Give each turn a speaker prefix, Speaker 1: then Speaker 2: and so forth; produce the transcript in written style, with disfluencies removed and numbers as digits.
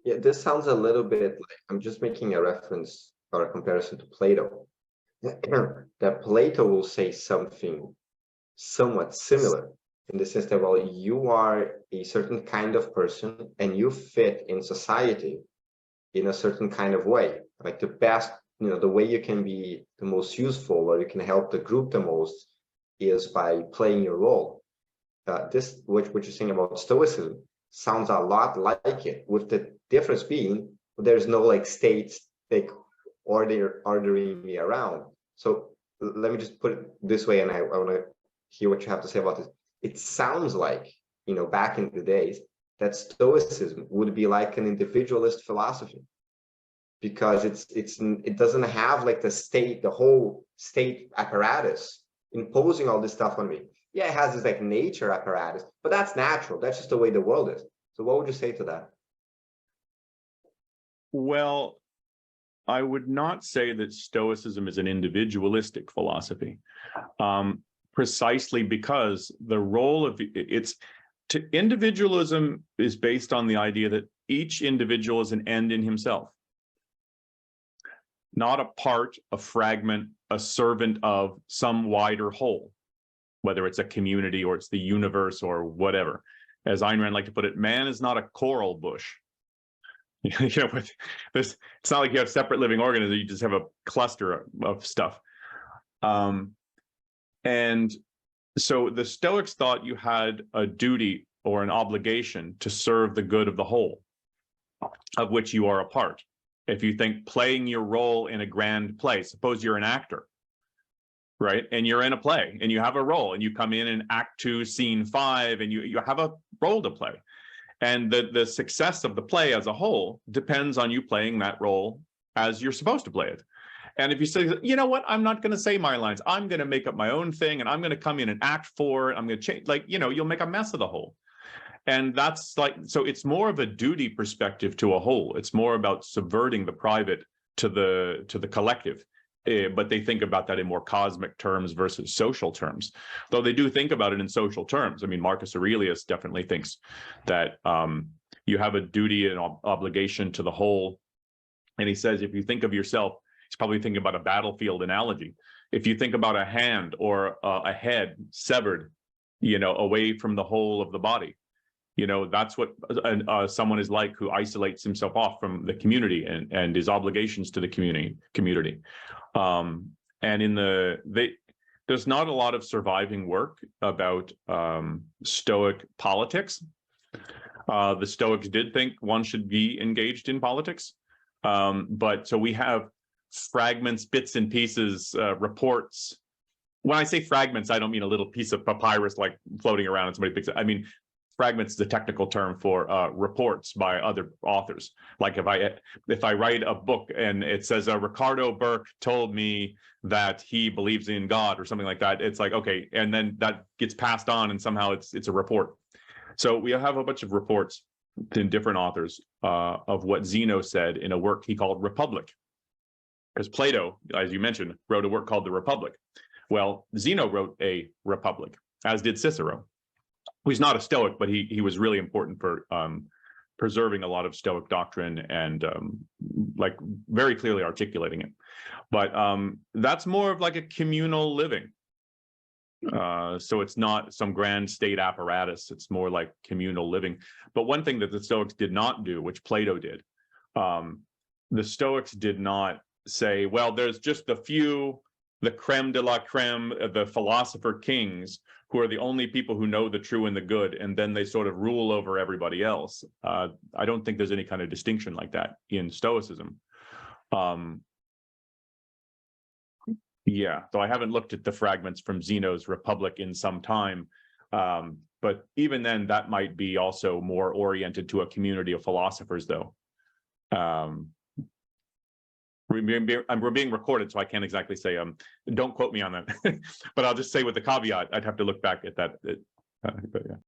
Speaker 1: Yeah, this sounds a little bit like I'm just making a reference or a comparison to Plato. That Plato will say something somewhat similar in the sense that, well, you are a certain kind of person and you fit in society in a certain kind of way. Like the best, the way you can be the most useful or you can help the group the most is by playing your role. This, what you're saying about Stoicism, sounds a lot like it, with the difference being there's no like state like ordering me around. So let me just put it this way, and I want to hear what you have to say about this. It sounds like, back in the days, that Stoicism would be like an individualist philosophy, because it doesn't have like the whole state apparatus imposing all this stuff on me. Yeah, it has this like nature apparatus, but that's natural. That's just the way the world is. So what would you say to that?
Speaker 2: Well, I would not say that Stoicism is an individualistic philosophy, precisely because the role of individualism is based on the idea that each individual is an end in himself, not a part, a fragment, a servant of some wider whole, whether it's a community or it's the universe or whatever. As Ayn Rand liked to put it, man is not a coral bush. It's not like you have separate living organisms, you just have a cluster of stuff. And so the Stoics thought you had a duty or an obligation to serve the good of the whole, of which you are a part. If you think playing your role in a grand play, suppose you're an actor, right? And you're in a play and you have a role and you come in Act 2, Scene 5, and you have a role to play. And the success of the play as a whole depends on you playing that role as you're supposed to play it. And if you say, you know what, I'm not going to say my lines, I'm going to make up my own thing, and I'm going to come in Act 4, I'm going to change, you'll make a mess of the whole. And that's so it's more of a duty perspective to a whole. It's more about subverting the private to the collective. But they think about that in more cosmic terms versus social terms, though they do think about it in social terms. I mean, Marcus Aurelius definitely thinks that you have a duty and obligation to the whole. And he says, if you think of yourself, he's probably thinking about a battlefield analogy. If you think about a hand or a head severed, away from the whole of the body, that's what someone is like who isolates himself off from the community and his obligations to the community. And there's not a lot of surviving work about Stoic politics. The Stoics did think one should be engaged in politics. But so we have fragments, bits and pieces, reports. When I say fragments, I don't mean a little piece of papyrus like floating around and somebody picks it. I mean, fragments is a technical term for reports by other authors. Like if I write a book and it says Ricardo Burke told me that he believes in God or something like that, it's like, okay, and then that gets passed on and somehow it's a report. So we have a bunch of reports in different authors of what Zeno said in a work he called Republic. Because Plato, as you mentioned, wrote a work called The Republic. Well, Zeno wrote a Republic, as did Cicero. He's not a Stoic, but he was really important for preserving a lot of Stoic doctrine and like very clearly articulating it. But that's more of like a communal living. So it's not some grand state apparatus. It's more like communal living. But one thing that the Stoics did not do, which Plato did, the Stoics did not say, well, there's just a few, the creme de la creme, the philosopher kings, who are the only people who know the true and the good, and then they sort of rule over everybody else. I don't think there's any kind of distinction like that in Stoicism. Yeah, so I haven't looked at the fragments from Zeno's Republic in some time, but even then, that might be also more oriented to a community of philosophers, though. We're being recorded, so I can't exactly say, don't quote me on that, but I'll just say with the caveat, I'd have to look back at that. But yeah.